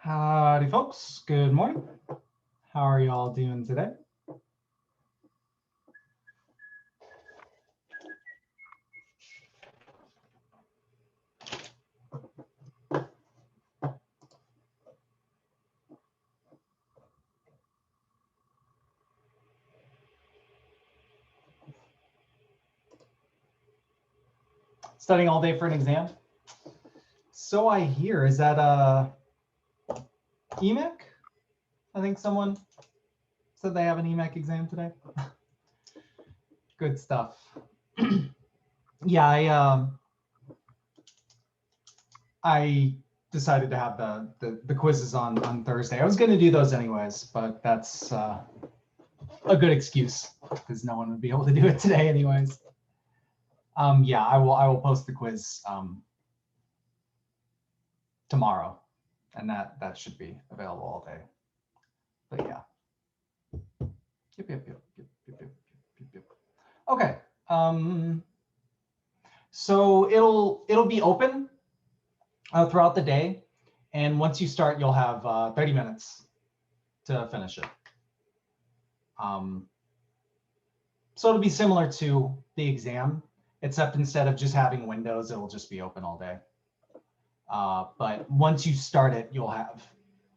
Howdy, folks. Good morning. How are you all doing today? Studying all day for an exam? So I hear. Is that EMAC? I think someone said they have an EMAC exam today. Good stuff. Yeah, I decided to have the quizzes on Thursday. I was going to do those anyways, but that's a good excuse because no one would be able to do it today anyways. Yeah, I will post the quiz tomorrow, and that should be available all day. But yeah. Yep. Okay. So it'll be open throughout the day, and once you start, you'll have 30 minutes to finish it. So it'll be similar to the exam, except instead of just having windows, it'll just be open all day. But once you start it, you'll have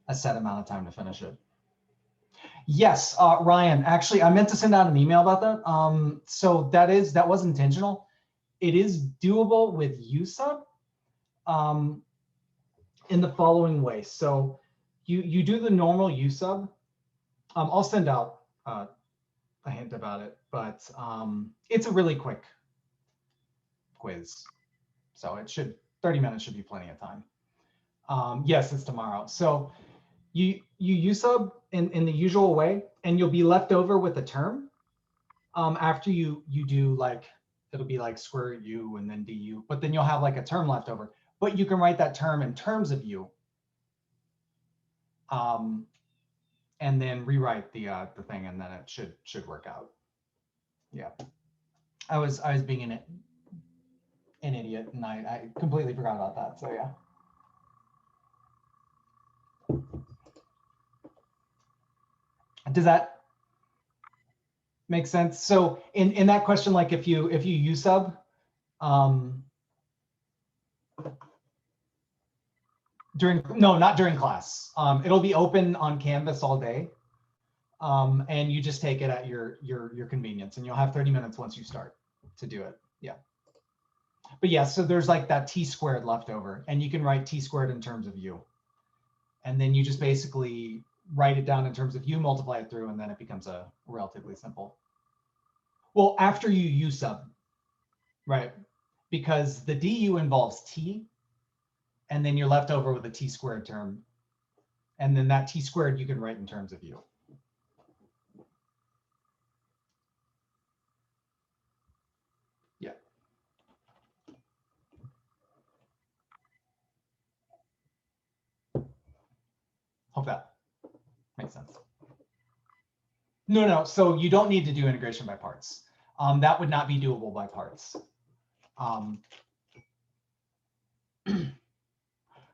a set amount of time to finish it. Yes, Ryan, actually, I meant to send out an email about that. So that was intentional. It is doable with USub in the following way. So you do the normal USub. I'll send out a hint about it, but it's a really quick quiz. So 30 minutes should be plenty of time. Yes, it's tomorrow. So you USub in the usual way, and you'll be left over with a term after you do, like, it'll be like square root u and then du, but then you'll have like a term left over, but you can write that term in terms of u, and then rewrite the thing, and then it should work out. Yeah, I was being an idiot, and I completely forgot about that. So yeah. Does that make sense? So in that question, like if you USub, not during class. It'll be open on Canvas all day, and you just take it at your convenience, and you'll have 30 minutes once you start to do it. Yeah. But yeah, so there's like that t squared left over, and you can write t squared in terms of u, and then you just basically write it down in terms of u, multiply it through, and then it becomes a relatively simple. Well, after you USub, right? Because the du involves t, and then you're left over with a t squared term. And then that t squared you can write in terms of u. Yeah. Hope that makes sense. No. So you don't need to do integration by parts. That would not be doable by parts.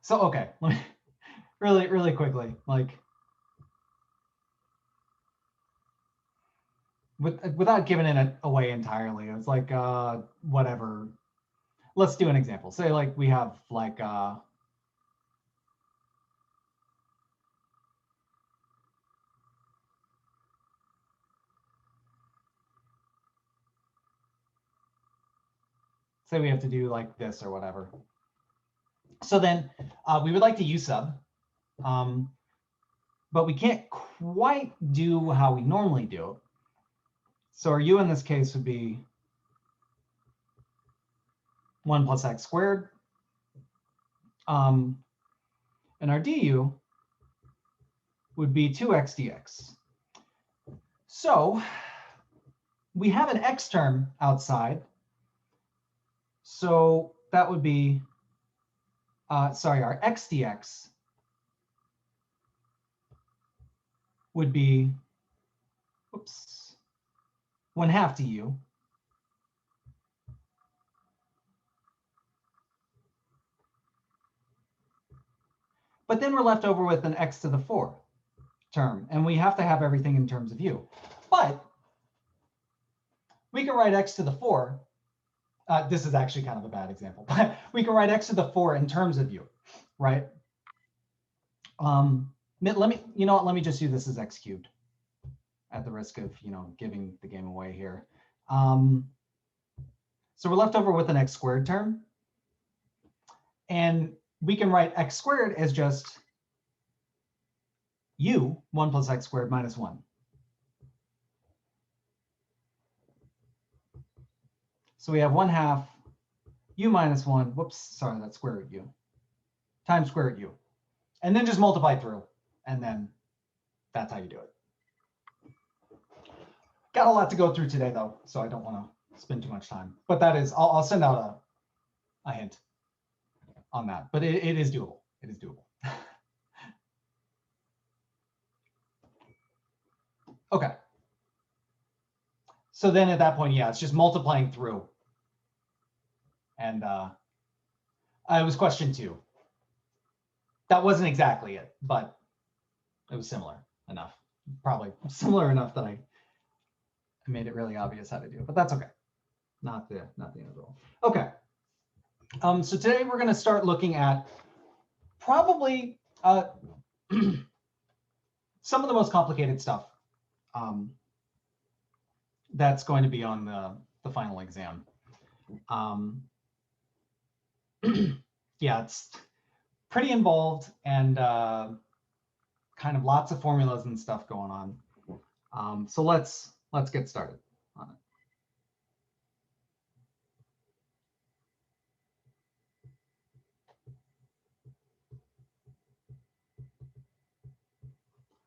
So, okay, let me really quickly, like, without giving it away entirely, it's like, whatever. Let's do an example. Say like we have like, say we have to do like this or whatever. So then we would like to USub, but we can't quite do how we normally do. So our u in this case would be 1 plus x squared. And our du would be 2x dx. So we have an x term outside. So that would be, our x dx would be, 1/2 du. But then we're left over with an x to the 4 term, and we have to have everything in terms of u. But we can write x to the 4. This is actually kind of a bad example, but we can write x to the 4 in terms of u, right? Let me, you know what, let me just do this as x cubed at the risk of, giving the game away here. So we're left over with an x squared term. And we can write x squared as just u, 1 plus x squared minus 1. So we have 1/2 u minus 1, whoops, sorry, that's square root u, times square root u. And then just multiply through, and then that's how you do it. Got a lot to go through today, though, so I don't want to spend too much time. But that is, I'll send out a hint on that. But it is doable. It is doable. OK. So then at that point, yeah, it's just multiplying through. And it was question 2. That wasn't exactly it, but it was similar enough. Probably similar enough that I made it really obvious how to do it, but that's OK. Not the end of the world. OK. So today we're going to start looking at probably some of the most complicated stuff that's going to be on the final exam. Yeah, it's pretty involved and kind of lots of formulas and stuff going on. So let's get started on it.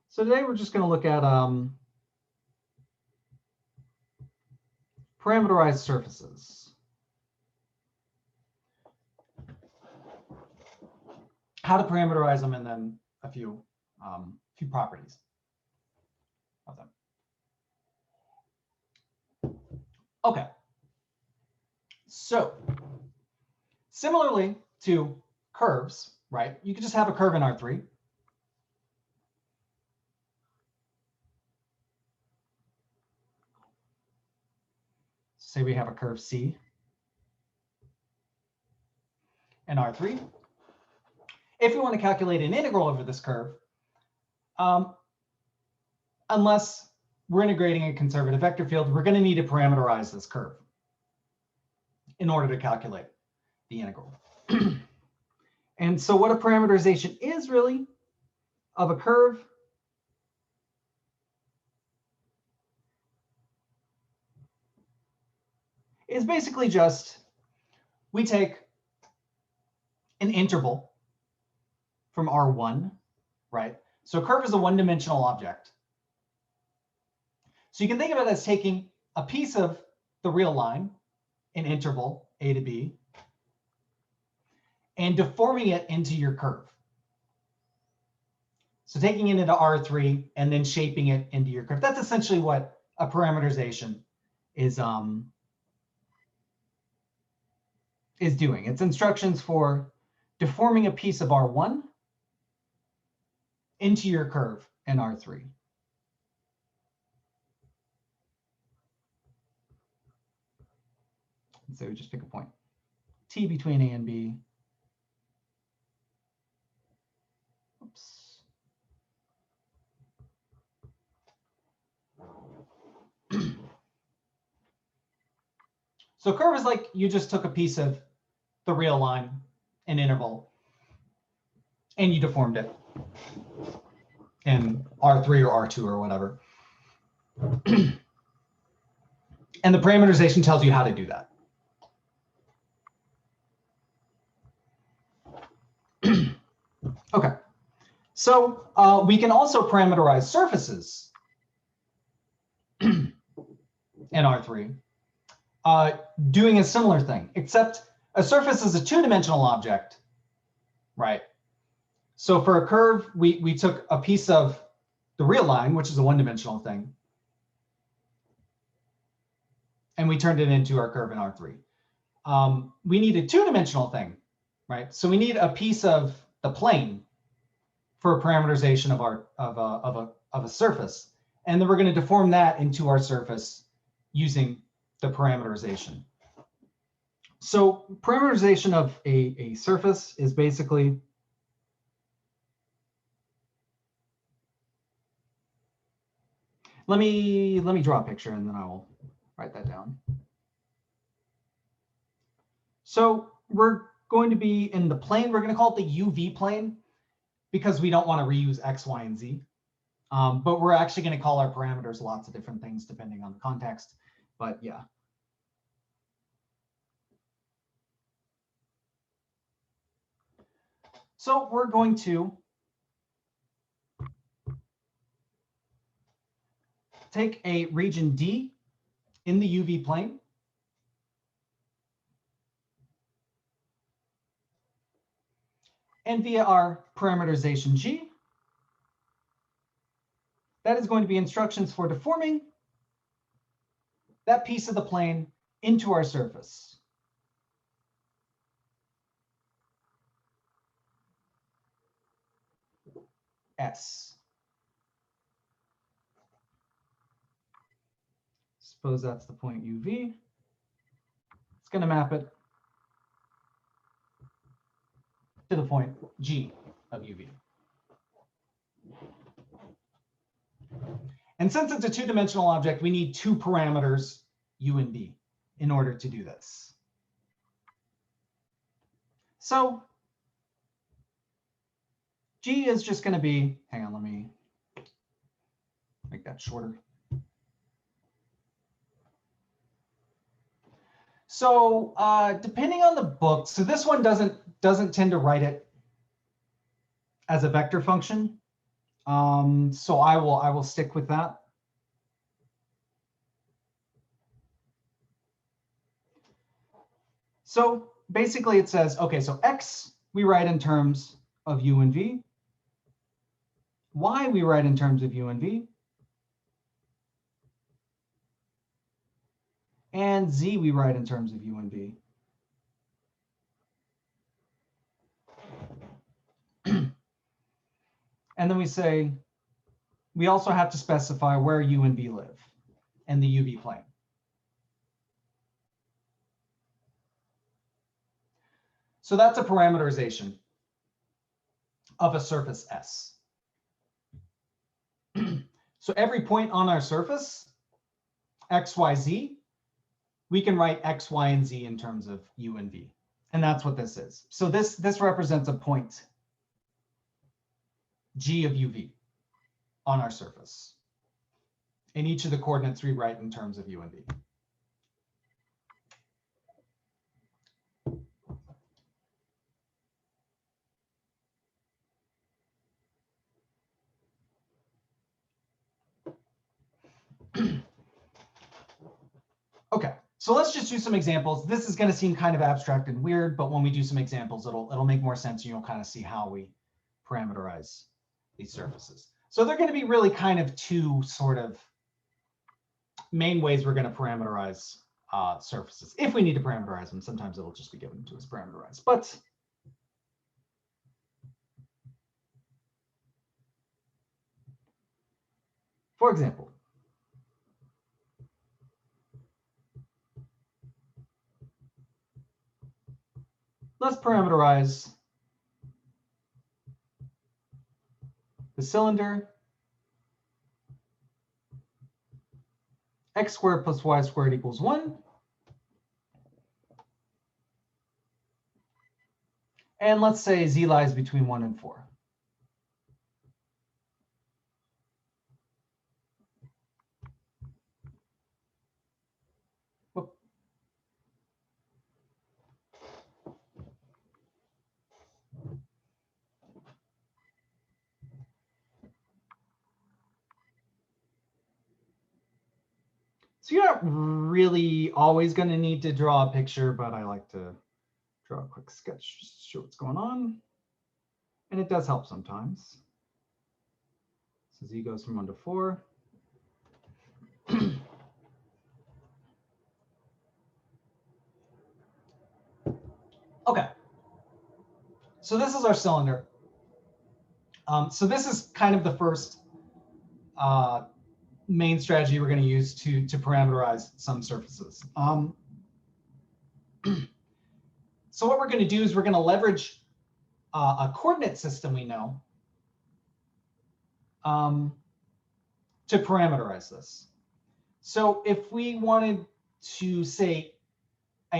So today we're just going to look at parameterized surfaces. How to parameterize them, and then a few properties of them. OK. So similarly to curves, right? You could just have a curve in R3. Say we have a curve C in R3. If we want to calculate an integral over this curve, unless we're integrating a conservative vector field, we're going to need to parameterize this curve in order to calculate the integral. And so what a parameterization is really of a curve is basically just we take an interval from R1, right? So a curve is a one-dimensional object. So you can think of it as taking a piece of the real line, an interval, A to B, and deforming it into your curve. So taking it into R3 and then shaping it into your curve. That's essentially what a parameterization is doing. It's instructions for deforming a piece of R1 into your curve in R3. And so we just pick a point, T between A and B. Oops. So curve is like you just took a piece of the real line, an interval, and you deformed it in R3 or R2 or whatever. And the parameterization tells you how to do that. OK, so we can also parameterize surfaces in R3, doing a similar thing, except a surface is a two-dimensional object, right? So for a curve, we took a piece of the real line, which is a one-dimensional thing, and we turned it into our curve in R3. We need a two-dimensional thing, right? So we need a piece of the plane for a parameterization of a surface. And then we're going to deform that into our surface using the parameterization. So parameterization of a surface is basically let me draw a picture and then I will write that down. So we're going to be in the plane. We're going to call it the UV plane because we don't want to reuse X, Y, and Z. But we're actually going to call our parameters lots of different things depending on the context. But yeah. So we're going to take a region D in the UV plane. And via our parameterization G, that is going to be instructions for deforming that piece of the plane into our surface. S. Suppose that's the point UV. It's going to map it to the point G of UV. And since it's a two-dimensional object, we need two parameters, U and V, in order to do this. So G is just going to be, hang on, let me make that shorter. So depending on the book, so this one doesn't tend to write it as a vector function. So I will stick with that. So basically it says, okay, so X we write in terms of U and V. Y we write in terms of U and V. And Z we write in terms of U and V. And then we say, we also have to specify where U and V live in the UV plane. So that's a parameterization of a surface S. So every point on our surface, X, Y, Z, we can write X, Y, and Z in terms of U and V. And that's what this is. So this represents a point G of UV on our surface. And each of the coordinates we write in terms of U and V. Okay, so let's just do some examples. This is going to seem kind of abstract and weird, but when we do some examples, it'll make more sense and you'll kind of see how we parameterize these surfaces. So they're going to be really kind of two sort of main ways we're going to parameterize surfaces. If we need to parameterize them, sometimes it'll just be given to us parameterized. But for example, let's parameterize the cylinder x squared plus y squared equals 1. And let's say z lies between 1 and 4. Whoop. So you're not really always going to need to draw a picture, but I like to draw a quick sketch just to show what's going on. And it does help sometimes. So z goes from 1 to 4. Okay. So this is our cylinder. So this is kind of the first main strategy we're going to use to parameterize some surfaces. So what we're going to do is we're going to leverage a coordinate system we know to parameterize this. So if we wanted to say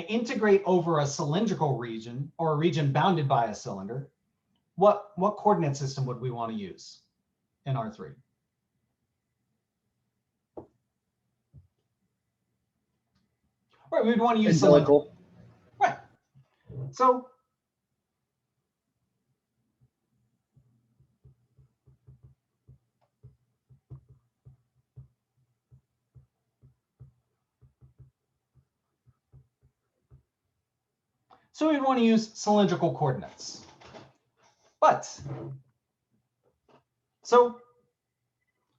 integrate over a cylindrical region or a region bounded by a cylinder, what coordinate system would we want to use in R3? Right, we'd want to use cylindrical. Right. So we'd want to use cylindrical coordinates. But so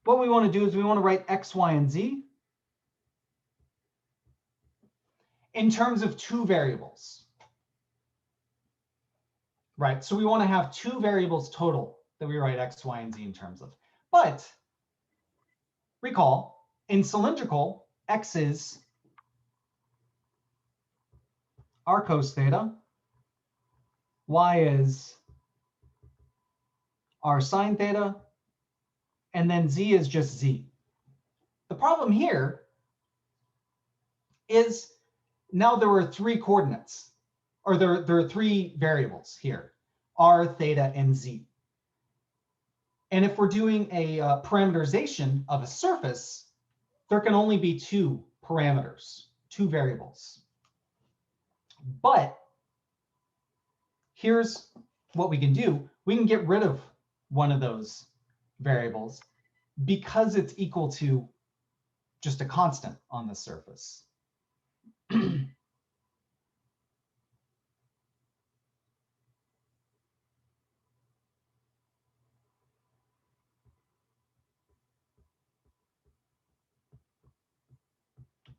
what we want to do is we want to write x, y, and z in terms of two variables. Right, so we want to have two variables total that we write x, y, and z in terms of. But recall, in cylindrical, x is r cos theta, y is r sine theta, and then z is just z. The problem here is now there are three coordinates, or there are three variables here, r, theta, and z. And if we're doing a parameterization of a surface, there can only be two parameters, two variables. But here's what we can do. We can get rid of one of those variables because it's equal to just a constant on the surface.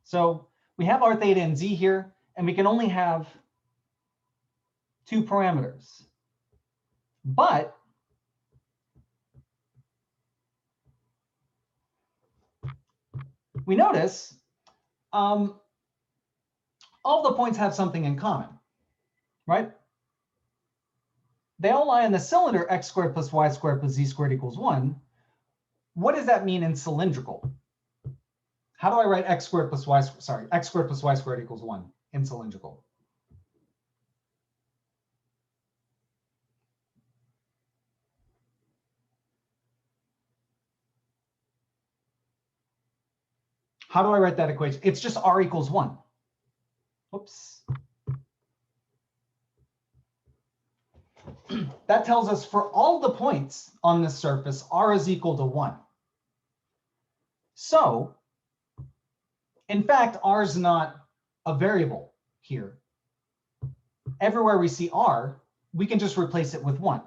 So we have r theta and z here, and we can only have two parameters. But we notice all the points have something in common, right? They all lie in the cylinder x squared plus y squared plus z squared equals 1. What does that mean in cylindrical? How do I write x squared plus y, x squared plus y squared equals 1 in cylindrical? How do I write that equation? It's just r equals 1. Oops. That tells us for all the points on this surface, r is equal to 1. So, in fact, r is not a variable here. Everywhere we see r, we can just replace it with 1.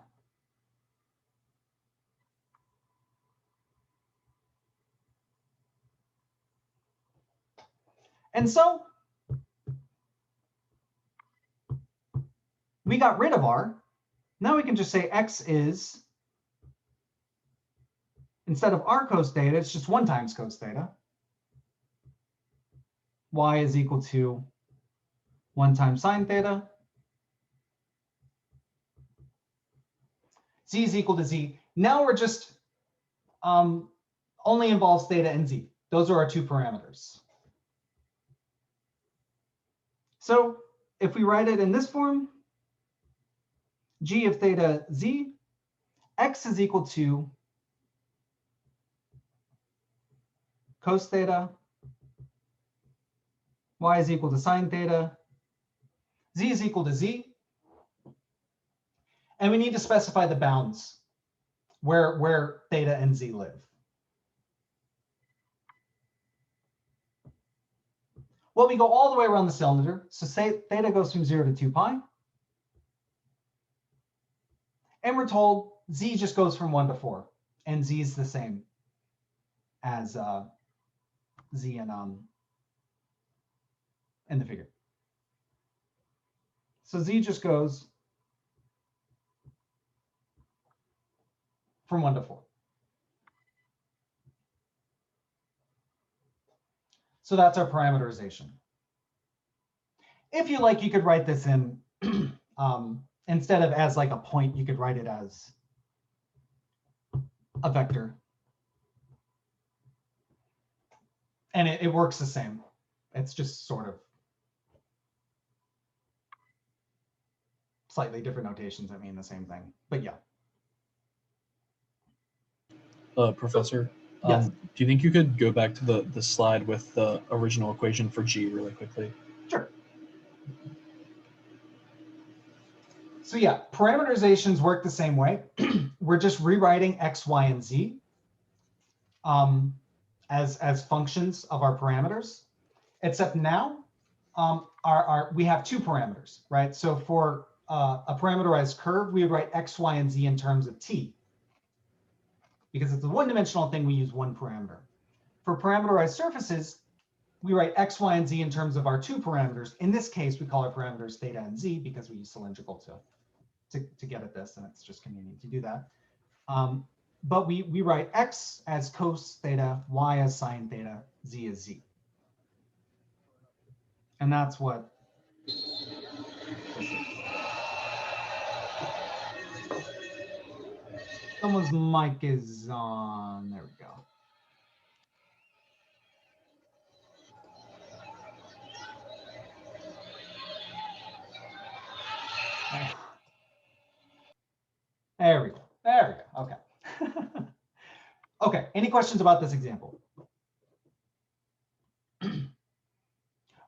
And so we got rid of r. Now we can just say x is, instead of r cos theta, it's just 1 times cos theta. Y is equal to 1 times sine theta. Z is equal to z. Now we're just only involves theta and z. Those are our two parameters. So if we write it in this form, g of theta z, x is equal to cos theta, y is equal to sine theta, z is equal to z. And we need to specify the bounds where theta and z live. Well, we go all the way around the cylinder. So say theta goes from 0 to 2 pi. And we're told z just goes from 1 to 4. And z is the same as z in the figure. So z just goes from 1 to 4. So that's our parameterization. If you like, you could write this in, instead of as like a point, you could write it as a vector. And it works the same. It's just sort of slightly different notations that mean the same thing, but yeah. Professor, yes. Do you think you could go back to the slide with the original equation for G really quickly? Sure. So yeah, parameterizations work the same way. We're just rewriting X, Y, and Z as functions of our parameters, except now we have 2 parameters, right? So for a parameterized curve, we would write X, Y, and Z in terms of T. Because it's a one-dimensional thing, we use 1 parameter. For parameterized surfaces, we write X, Y, and Z in terms of our 2 parameters. In this case, we call our parameters theta and Z because we use cylindrical to get at this, and it's just convenient to do that. But we write X as cos theta, Y as sine theta, Z as Z. And that's what this is. Someone's mic is on. There we go. There we go. There we go. Okay. Okay. Any questions about this example?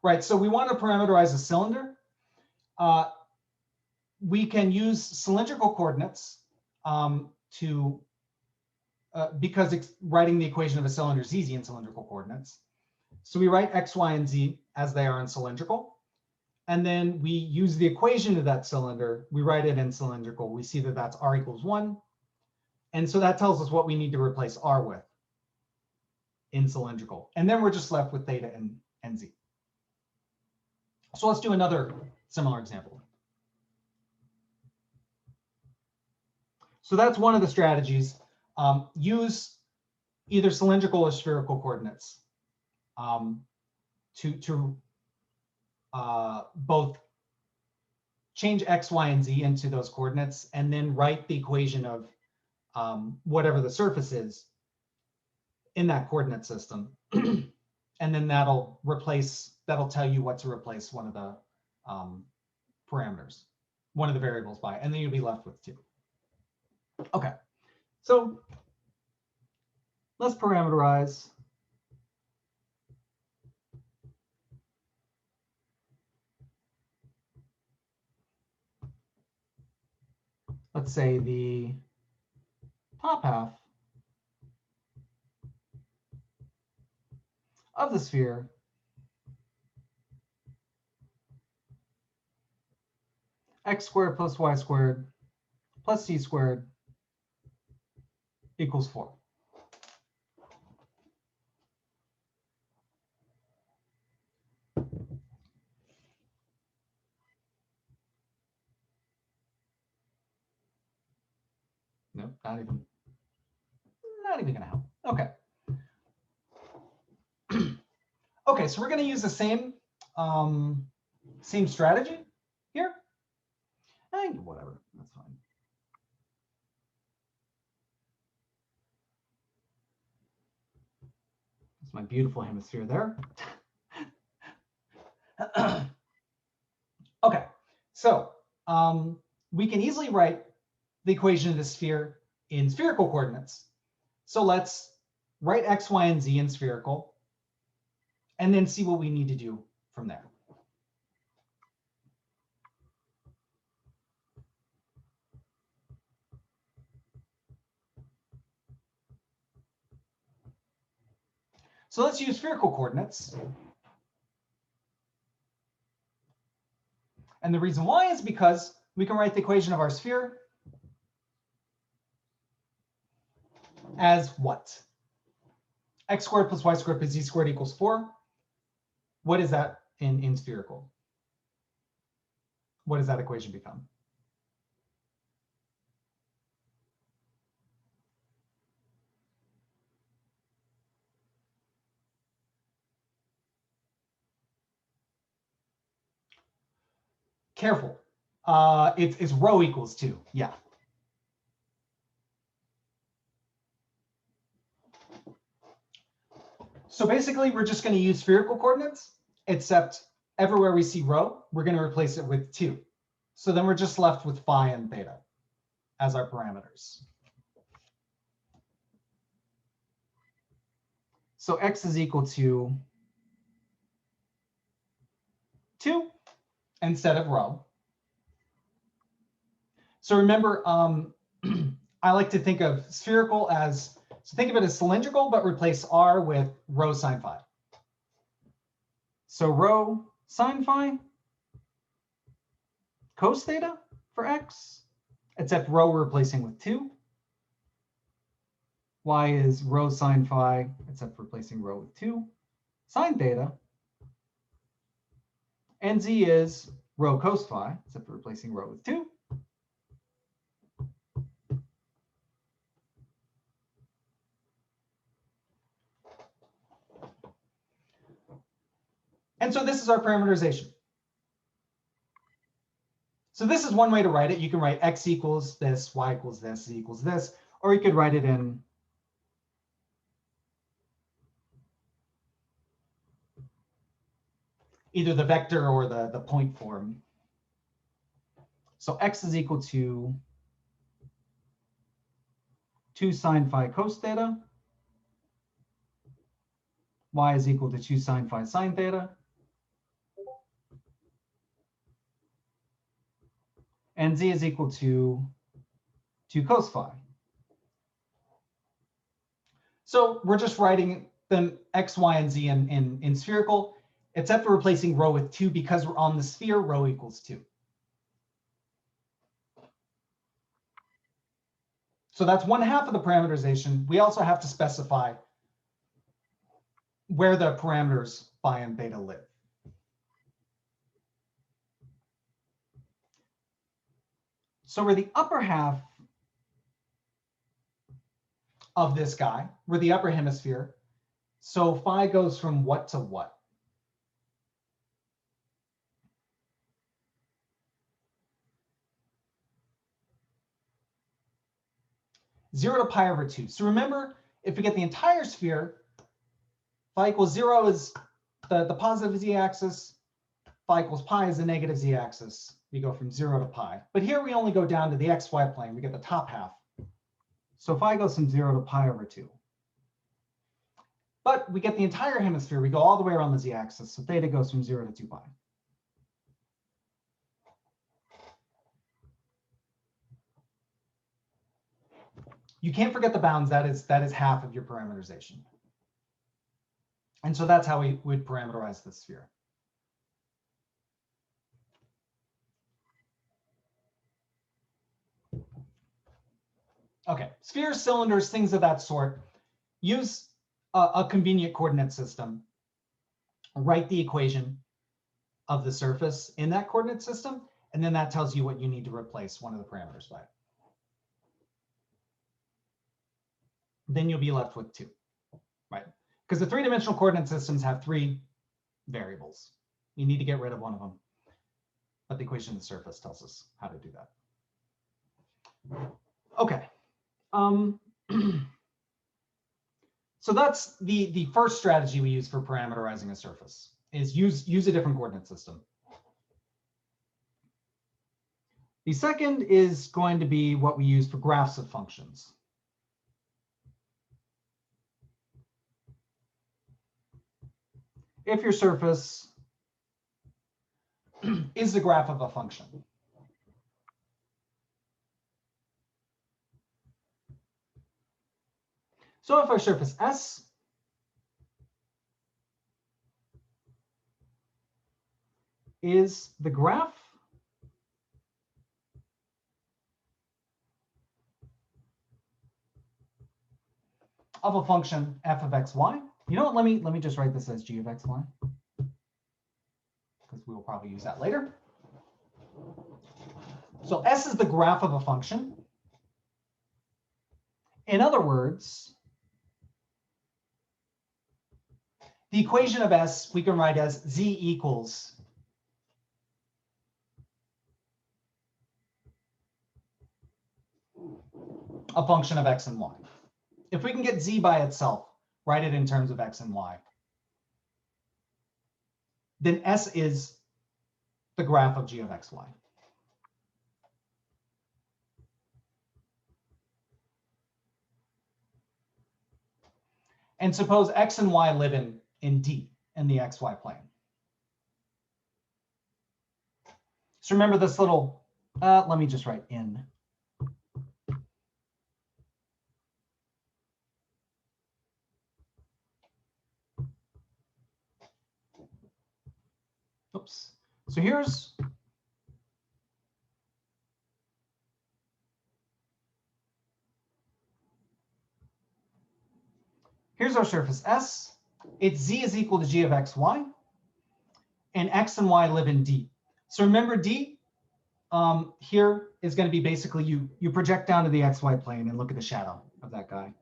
Right. So we want to parameterize a cylinder. We can use cylindrical coordinates because writing the equation of a cylinder is easy in cylindrical coordinates. So we write X, Y, and Z as they are in cylindrical. And then we use the equation of that cylinder. We write it in cylindrical. We see that that's R equals 1. And so that tells us what we need to replace R with in cylindrical. And then we're just left with theta and Z. So let's do another similar example. So that's one of the strategies. Use either cylindrical or spherical coordinates to both change X, Y, and Z into those coordinates, and then write the equation of whatever the surface is in that coordinate system. And then that'll tell you what to replace one of the parameters, one of the variables by, and then you'll be left with 2. Okay, so let's parameterize. Let's say the top half of the sphere x squared plus y squared plus c squared equals 4. Nope, not even gonna help. Okay. Okay, so we're gonna use the same strategy here. Whatever, that's fine. That's my beautiful hemisphere there. Okay, so we can easily write the equation of the sphere in spherical coordinates. So let's write X, Y, and Z in spherical, and then see what we need to do from there. So let's use spherical coordinates. And the reason why is because we can write the equation of our sphere as what? X squared plus y squared plus z squared equals 4. What is that in spherical? What does that equation become? Careful. It's rho equals 2. Yeah. So basically, we're just going to use spherical coordinates, except everywhere we see rho, we're going to replace it with 2. So then we're just left with phi and theta as our parameters. So x is equal to 2 instead of rho. So remember, I like to think of spherical as, so think of it as cylindrical, but replace r with rho sine phi. So rho sine phi cos theta for x, except rho we're replacing with 2. Y is rho sine phi, except replacing rho with 2, sine theta. And z is rho cos phi, except for replacing rho with 2. And so this is our parameterization. So this is one way to write it. You can write x equals this, y equals this, z equals this, or you could write it in either the vector or the point form. So x is equal to 2 sine phi cos theta. Y is equal to 2 sine phi sine theta. And z is equal to 2 cos phi. So we're just writing them x, y, and z in spherical, except for replacing rho with 2 because we're on the sphere, rho equals 2. So that's 1/2 of the parameterization. We also have to specify where the parameters phi and theta live. So we're the upper half of this guy. We're the upper hemisphere. So phi goes from what to what? Zero to pi over 2. So remember, if we get the entire sphere, phi equals 0 is the positive z-axis. Phi equals pi is the negative z-axis. We go from 0 to pi. But here we only go down to the xy plane. We get the top half. So phi goes from 0 to pi over 2. But we get the entire hemisphere. We go all the way around the z-axis. So theta goes from 0 to 2 pi. You can't forget the bounds. That is half of your parameterization. And so that's how we would parameterize the sphere. Okay, spheres, cylinders, things of that sort. Use a convenient coordinate system. Write the equation of the surface in that coordinate system, and then that tells you what you need to replace one of the parameters by. Then you'll be left with 2, right? Because the 3-dimensional coordinate systems have 3 variables. You need to get rid of one of them. But the equation of the surface tells us how to do that. Okay. So that's the first strategy we use for parameterizing a surface, is use a different coordinate system. The second is going to be what we use for graphs of functions. If your surface is the graph of a function. So if our surface S is the graph of a function f of x, y. You know what, let me just write this as g of x, y, because we will probably use that later. So S is the graph of a function. In other words, the equation of S we can write as z equals a function of x and y. If we can get z by itself, write it in terms of x and y, then S is the graph of g of x, y. And suppose x and y live in D, in the xy plane. So remember this little, let me just write in. Oops. So here's our surface S. Its z is equal to g of x, y. And x and y live in D. So remember D here is going to be basically you project down to the xy plane and look at the shadow of that guy.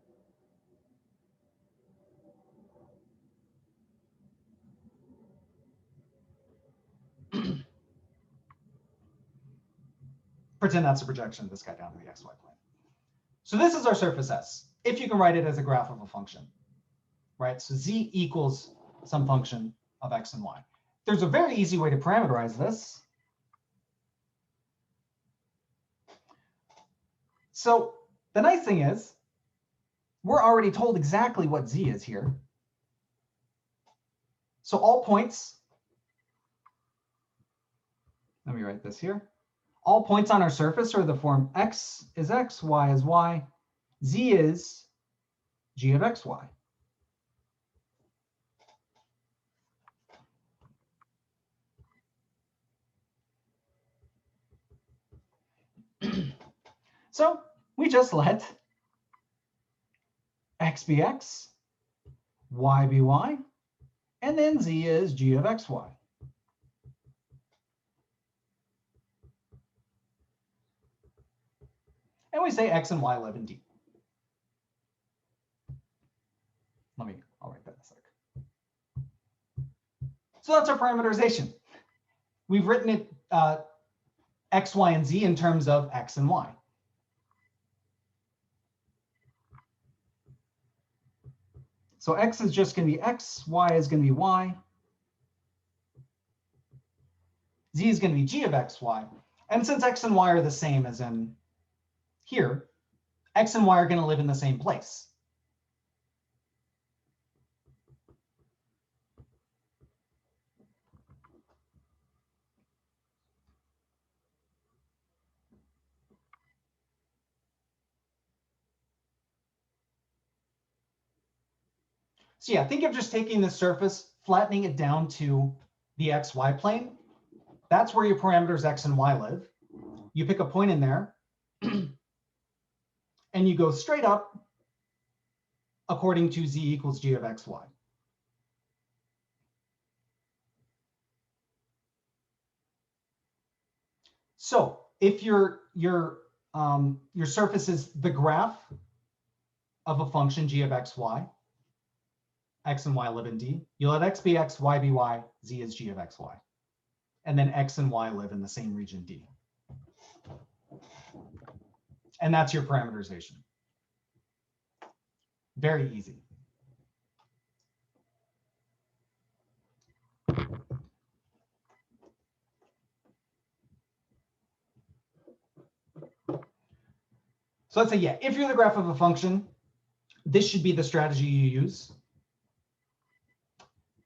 Pretend that's a projection of this guy down to the xy plane. So this is our surface S, if you can write it as a graph of a function, right? So z equals some function of x and y. There's a very easy way to parameterize this. So the nice thing is, we're already told exactly what z is here. So all points, let me write this here. All points on our surface are the form x is x, y is y, z is g of x, y. So we just let x be x, y be y, and then z is g of x, y. And we say x and y live in D. I'll write that in a sec. So that's our parameterization. We've written it x, y, and z in terms of x and y. So x is just going to be x, y is going to be y, z is going to be g of x, y. And since x and y are the same as in here, x and y are going to live in the same place. So yeah, think of just taking this surface, flattening it down to the xy plane. That's where your parameters x and y live. You pick a point in there, and you go straight up according to z equals g of x, y. So if your surface is the graph of a function g of x, y, x and y live in D, you let x be x, y be y, z is g of x, y. And then x and y live in the same region D. And that's your parameterization. Very easy. So let's say, yeah, if you're the graph of a function, this should be the strategy you use.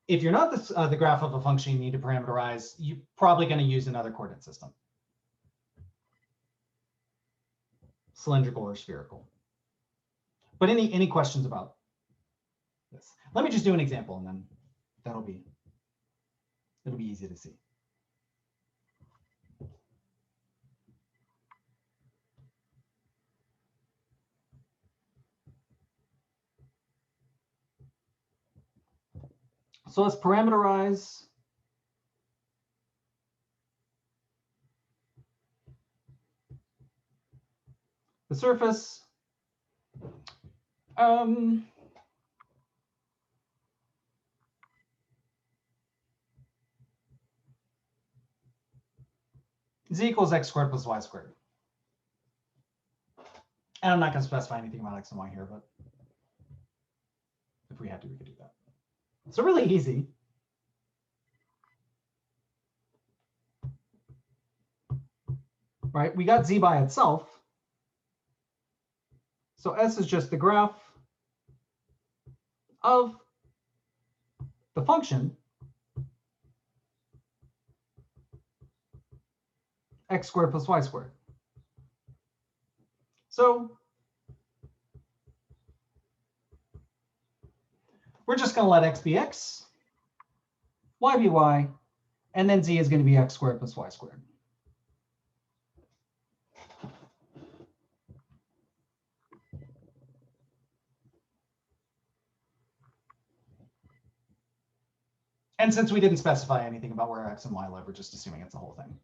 If you're not the graph of a function you need to parameterize, you're probably going to use another coordinate system. Cylindrical or spherical. But any questions about this? Let me just do an example, and then it'll be easy to see. So let's parameterize the surface. Z equals x squared plus y squared. And I'm not going to specify anything about x and y here, but if we had to, we could do that. So really easy. Right? We got z by itself. So S is just the graph of the function x squared plus y squared. So we're just going to let x be x, y be y, and then z is going to be x squared plus y squared. And since we didn't specify anything about where x and y live, we're just assuming it's the whole thing.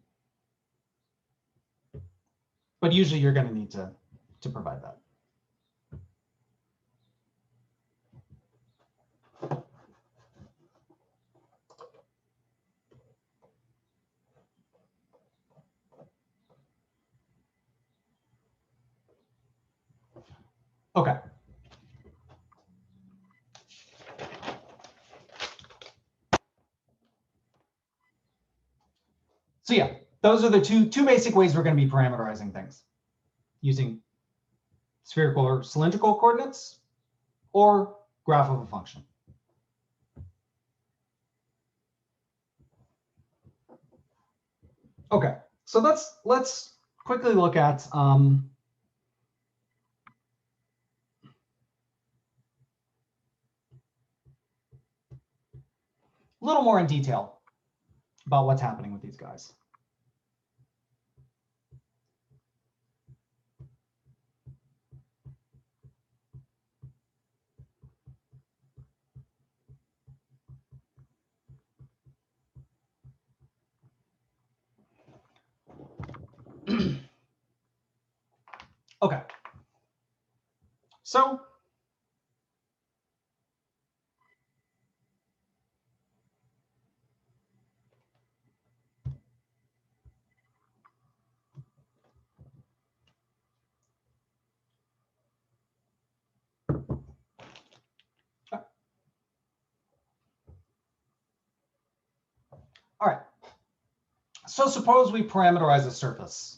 But usually you're going to need to provide that. Okay. So yeah, those are the two basic ways we're going to be parameterizing things, using spherical or cylindrical coordinates or graph of a function. Okay, so let's quickly look at a little more in detail about what's happening with these guys. Okay, so all right. So suppose we parameterize a surface.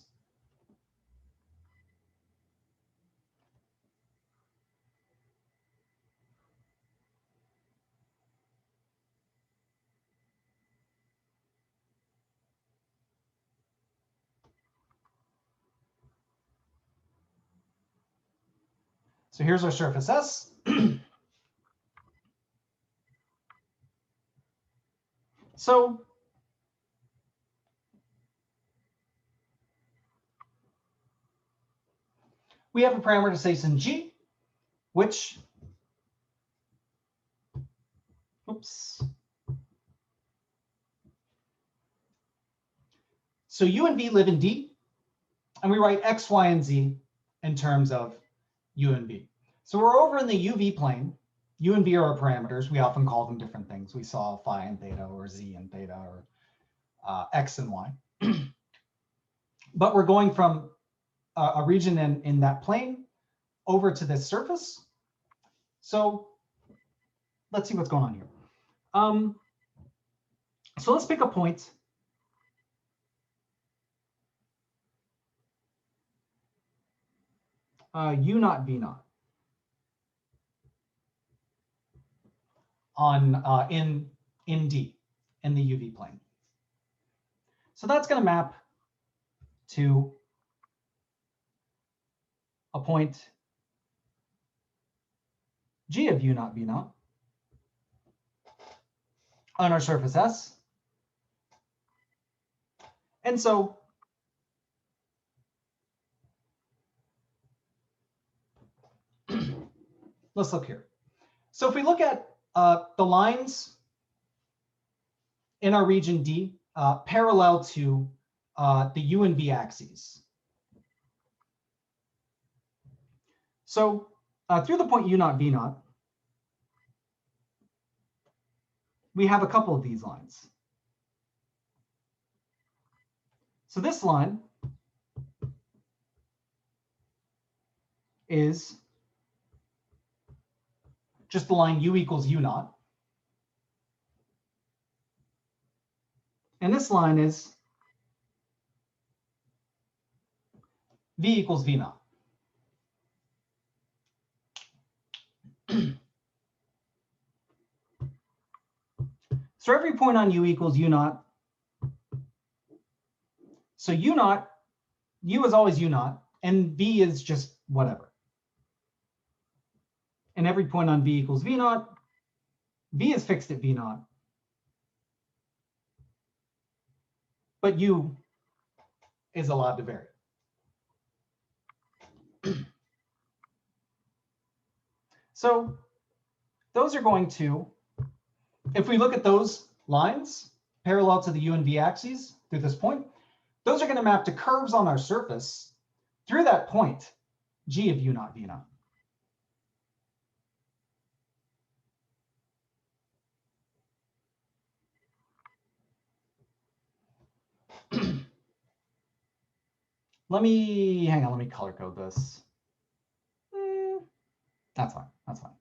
So here's our surface S. So we have a parameterization G, which, oops. So U and V live in D, and we write X, Y, and Z in terms of U and V. So we're over in the UV plane. U and V are our parameters. We often call them different things. We saw phi and theta, or Z and theta, or X and Y. But we're going from a region in that plane over to this surface. So let's see what's going on here. So let's pick a point U naught V naught on in D, in the UV plane. So that's going to map to a point G of U naught V naught on our surface S. And so let's look here. So if we look at the lines in our region D parallel to the U and V axes. So through the point U naught V naught, we have a couple of these lines. So this line is just the line u equals u naught. And this line is v equals v naught. So every point on u equals u naught. So u naught, u is always u naught, and v is just whatever. And every point on v equals v naught, v is fixed at v naught. But u is allowed to vary. So those are going to, if we look at those lines parallel to the u and v axes through this point, those are going to map to curves on our surface through that point, g of u naught v naught. Let me color code this. That's fine, that's fine.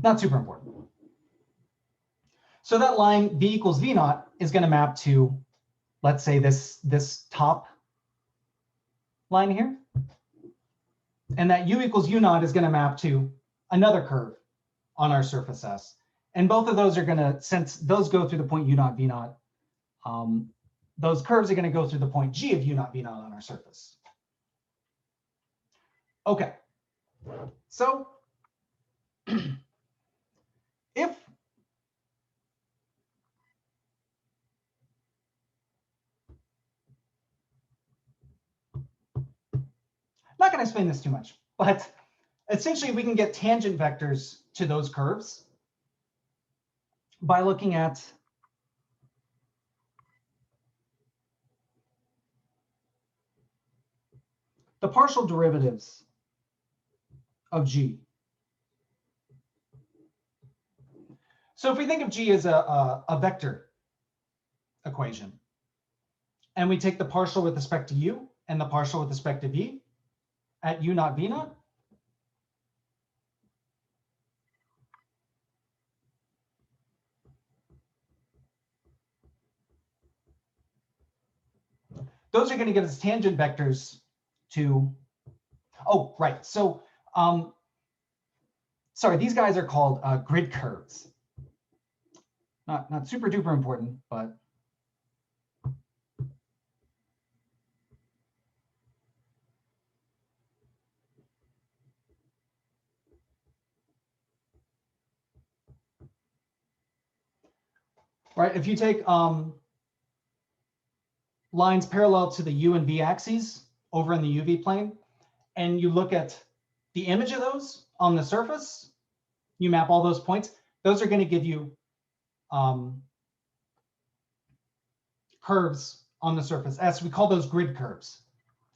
Not super important. So that line v equals v naught is going to map to, let's say this top line here. And that u equals u naught is going to map to another curve on our surface S. And both of those are going to, since those go through the point u naught v naught, those curves are going to go through the point g of u naught v naught on our surface. Okay, so if I'm not going to explain this too much, but essentially we can get tangent vectors to those curves by looking at the partial derivatives of g. So if we think of g as a vector equation, and we take the partial with respect to u and the partial with respect to v at u naught v naught, those are going to give us tangent vectors to, oh, right. So, sorry, these guys are called grid curves. Not super duper important, but right. If you take lines parallel to the u and v axes over in the UV plane, and you look at the image of those on the surface, you map all those points, those are going to give you curves on the surface S. We call those grid curves.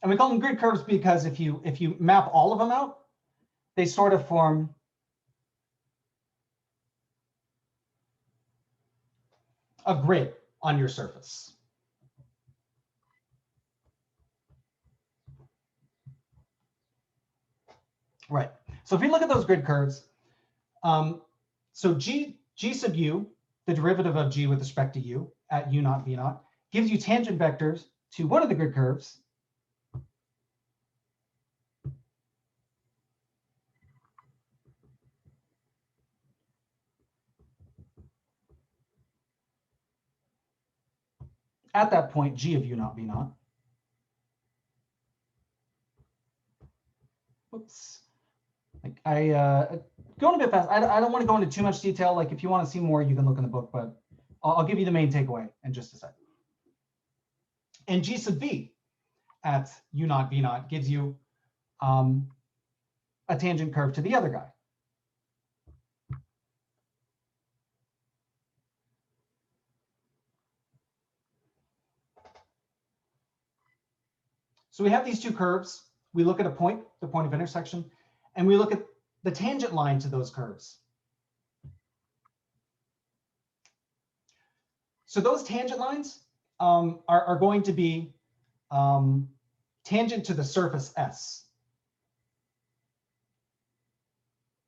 And we call them grid curves because if you map all of them out, they sort of form a grid on your surface. Right. So if we look at those grid curves, so g sub u, the derivative of g with respect to u at u naught v naught, gives you tangent vectors to one of the grid curves. At that point, g of u naught v naught. Whoops. Like going a bit fast. I don't want to go into too much detail. Like if you want to see more, you can look in the book, but I'll give you the main takeaway in just a second. And g sub v at u naught v naught gives you a tangent curve to the other guy. So we have these two curves. We look at a point, the point of intersection, and we look at the tangent line to those curves. So those tangent lines are going to be tangent to the surface S.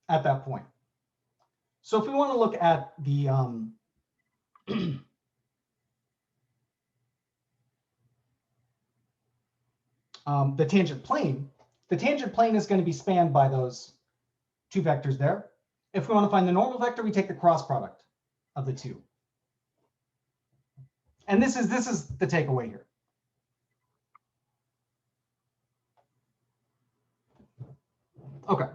at that point. So if we want to look at the the tangent plane is going to be spanned by those two vectors there. If we want to find the normal vector, we take the cross product of the two. And this is the takeaway here. Okay.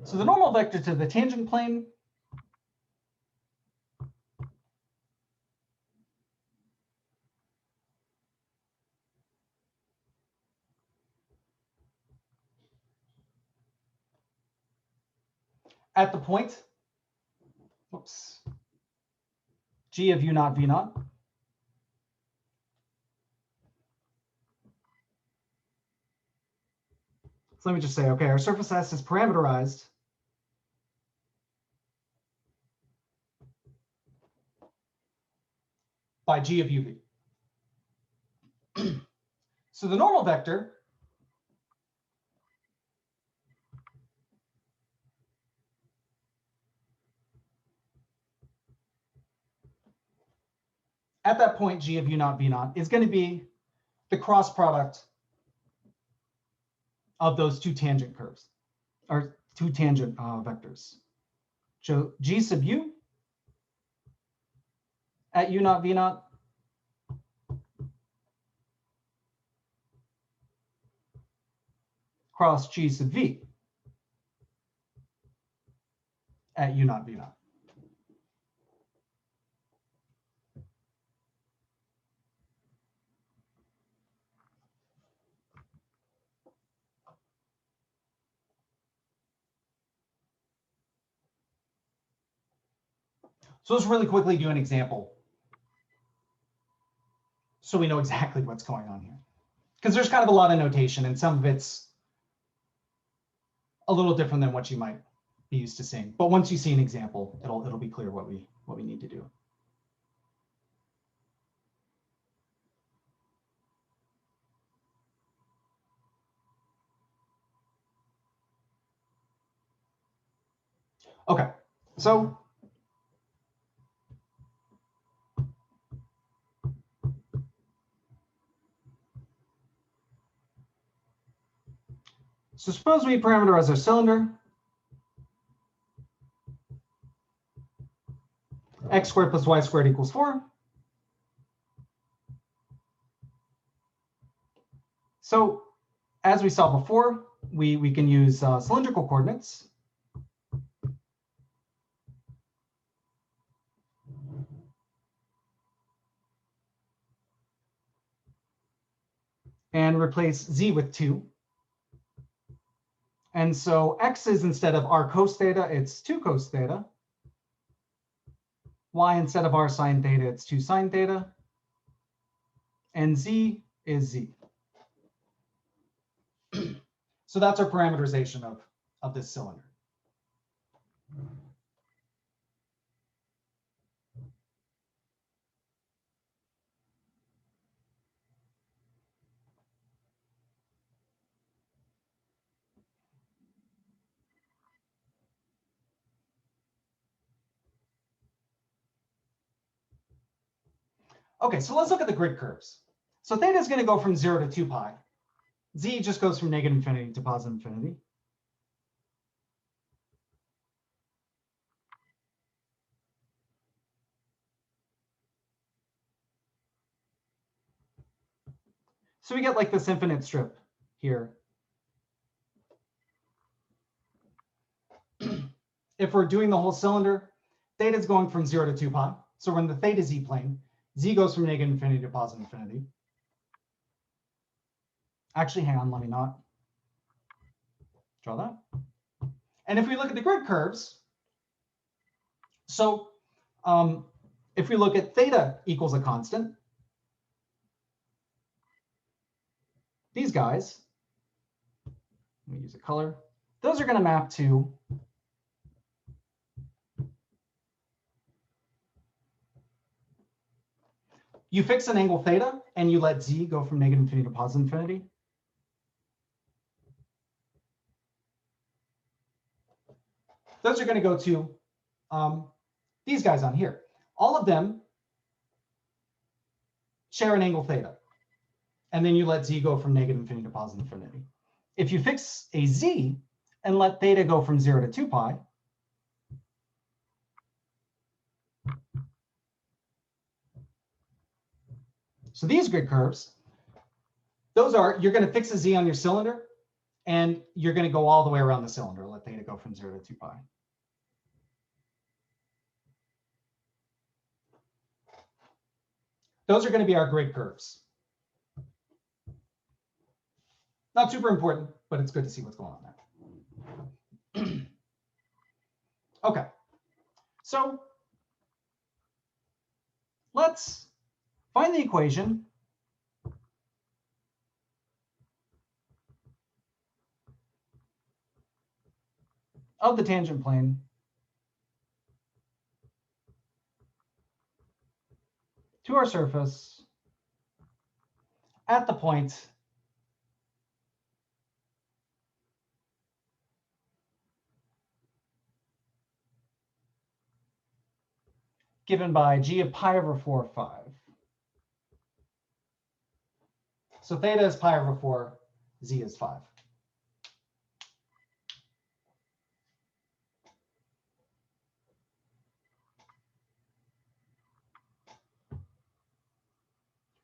So the normal vector to the tangent plane at the point, whoops, G of U naught V naught. So let me just say, okay, our surface S is parameterized by G of UV. So the normal vector at that point, G of U naught V naught, is going to be the cross product of those two tangent curves, or two tangent vectors. So G sub U at U naught V naught cross G sub V at U naught V naught. So let's really quickly do an example so we know exactly what's going on here. Because there's kind of a lot of notation and some of it's a little different than what you might be used to seeing. But once you see an example, it'll be clear what we need to do. Okay, so suppose we parameterize our cylinder. X squared plus y squared equals 4. So as we saw before, we can use cylindrical coordinates. And replace z with 2. And so x is, instead of r cos theta, it's 2 cos theta. Y instead of r sine theta, it's 2 sine theta. And z is z. So that's our parameterization of this cylinder. Okay, so let's look at the grid curves. So theta is going to go from 0 to 2 pi. Z just goes from negative infinity to positive infinity. So we get like this infinite strip here. If we're doing the whole cylinder, theta is going from 0 to 2 pi. So we're in the theta z plane. Z goes from negative infinity to positive infinity. Actually, hang on, let me not draw that. And if we look at the grid curves, so if we look at theta equals a constant, these guys, let me use a color. Those are going to map to you fix an angle theta and you let z go from negative infinity to positive infinity. Those are going to go to these guys on here. All of them share an angle theta. And then you let z go from negative infinity to positive infinity. If you fix a z and let theta go from 0 to 2 pi, so these grid curves, those are, you're going to fix a z on your cylinder, and you're going to go all the way around the cylinder, let theta go from 0 to 2 pi. Those are going to be our grid curves. Not super important, but it's good to see what's going on there. Okay, so let's find the equation of the tangent plane to our surface at the point given by g of pi over 4, 5. So theta is pi over 4, z is 5.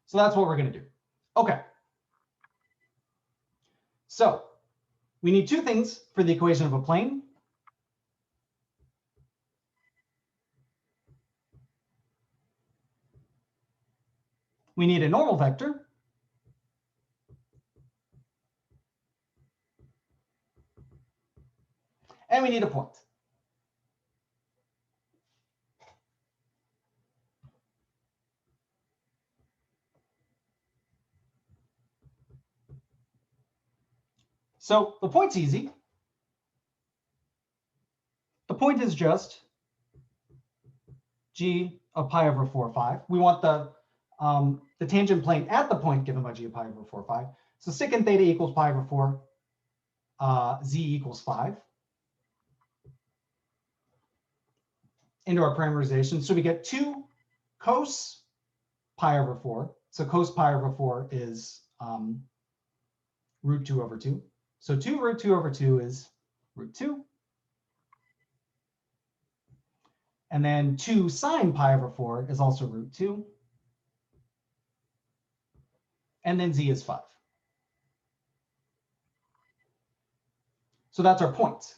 So that's what we're going to do. Okay. So we need two things for the equation of a plane. We need a normal vector. And we need a point. So the point's easy. The point is just g of pi over 4, 5. We want the tangent plane at the point given by g of pi over 4, 5. So secant theta equals pi over 4, z equals 5. Into our parameterization. So we get 2 cos pi over 4. So cos pi over 4 is root 2 over 2. So 2 root 2 over 2 is root 2. And then 2 sine pi over 4 is also root 2. And then z is 5. So that's our point.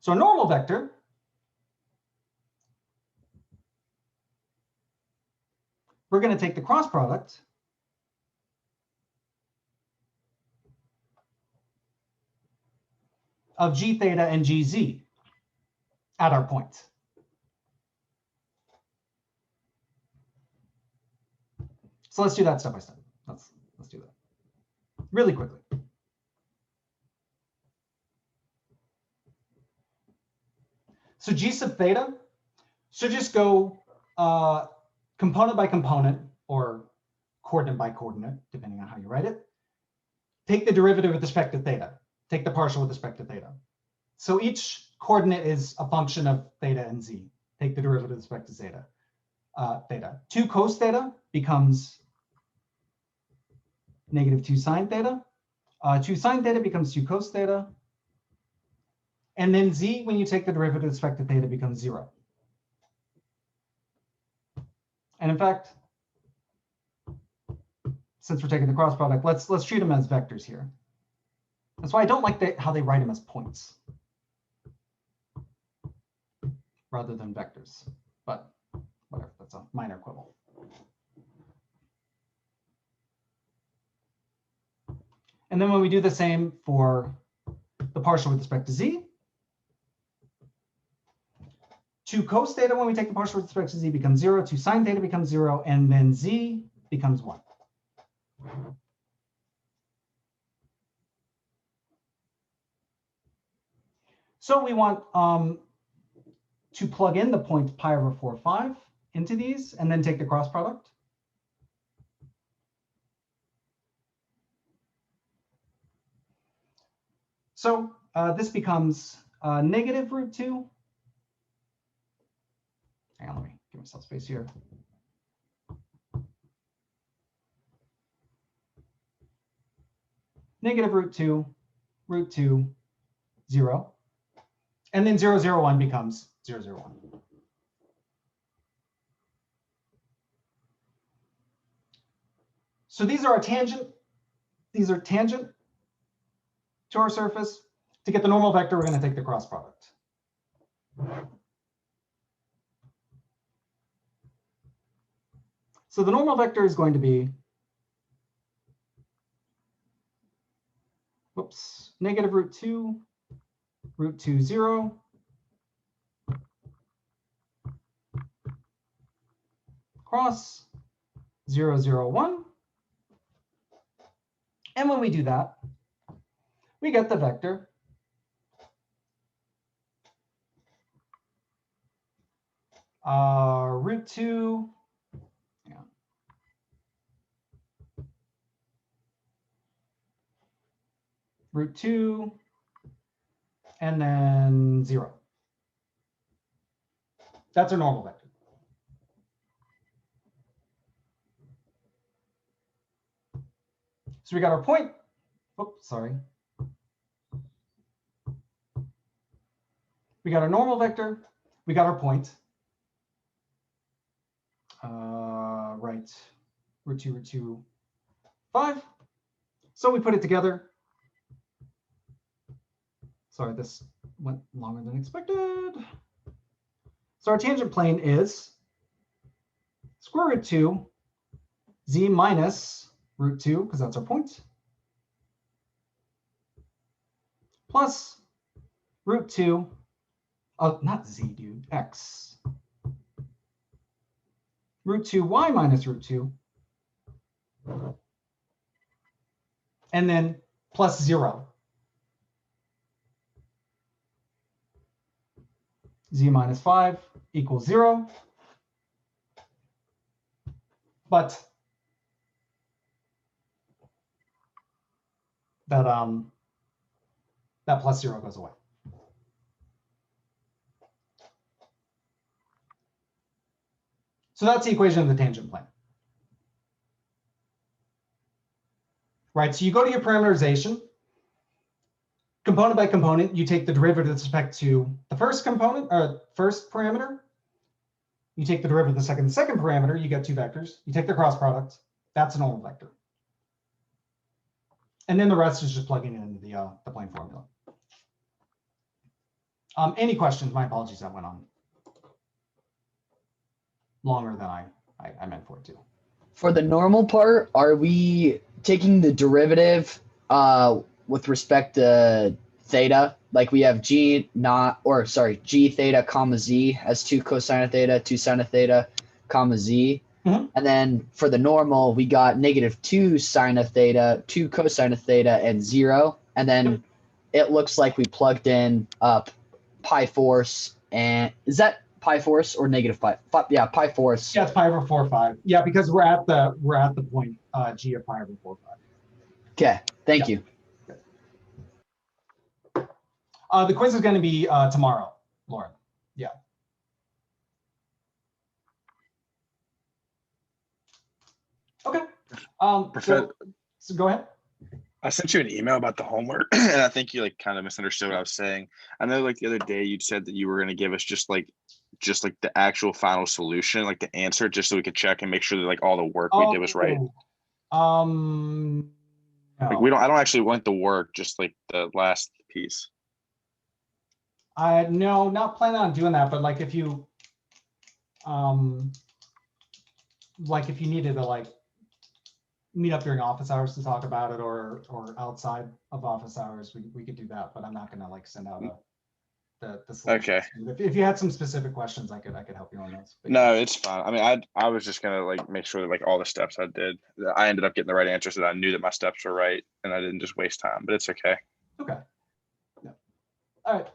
So a normal vector we're going to take the cross product of g theta and gz at our point. So let's do that step by step. Let's do that really quickly. So g sub theta, so just go component by component or coordinate by coordinate, depending on how you write it. Take the derivative with respect to theta. Take the partial with respect to theta. So each coordinate is a function of theta and z. Take the derivative with respect to theta. 2 cos theta becomes negative 2 sine theta. 2 sine theta becomes 2 cos theta. And then z, when you take the derivative with respect to theta, becomes 0. And in fact, since we're taking the cross product, let's treat them as vectors here. That's why I don't like how they write them as points rather than vectors. But whatever, that's a minor quibble. And then when we do the same for the partial with respect to z, 2 cos theta when we take the partial with respect to z becomes 0, 2 sine theta becomes 0, and then z becomes 1. So we want to plug in the point pi over 4, 5 into these and then take the cross product. So this becomes negative root 2. Hang on, let me give myself space here. Negative root 2, 0. And then 0, 0, 1 becomes 0, 0, 1. So these are a tangent. These are tangent to our surface. To get the normal vector, we're going to take the cross product. So the normal vector is going to be, whoops, negative root 2, 0, cross 0, 0, 1. And when we do that, we get the vector root 2, root 2, and then 0. That's our normal vector. So we got our point. Oops, sorry. We got our normal vector. We got our point. Right. Root 2, 5. So we put it together. Sorry, this went longer than expected. So our tangent plane is square root 2 z minus root 2, because that's our point, plus root 2, not z, dude, x. Root 2 y minus root 2. And then plus 0. Z minus 5 equals 0. But that plus 0 goes away. So that's the equation of the tangent plane. Right, so you go to your parameterization. Component by component, you take the derivative with respect to the first component, or first parameter. You take the derivative of the second parameter, you get 2 vectors. You take the cross product, that's a normal vector. And then the rest is just plugging it into the plane formula. Any questions? My apologies, that went on longer than I meant for it to. For the normal part, are we taking the derivative with respect to theta? Like we have g theta comma z as 2 cosine of theta, 2 sine of theta, comma z. Mm-hmm. And then for the normal, we got negative 2 sine of theta, 2 cosine of theta, and 0. And then it looks like we plugged in pi force. And is that pi force or negative pi? Yeah, pi force. Yeah, it's pi over 4, 5. Yeah, because we're at the point g of pi over 4, 5. Okay, thank you. The quiz is going to be tomorrow, Lauren. Yeah. Okay. So go ahead. I sent you an email about the homework, and I think you kind of misunderstood what I was saying. I know the other day you said that you were going to give us just the actual final solution, like the answer, just so we could check and make sure that all the work we did was right. No. I don't actually want the work, just the last piece. No, not planning on doing that, but if you if you needed to meet up during office hours to talk about it, or outside of office hours, we could do that, but I'm not gonna send out the solution. Okay. If you had some specific questions, I could help you on those. But No, it's fine. I mean, I was just gonna like make sure that like all the steps I did, that I ended up getting the right answers, that I knew that my steps were right and I didn't just waste time. But it's okay. Okay. Yeah. All right.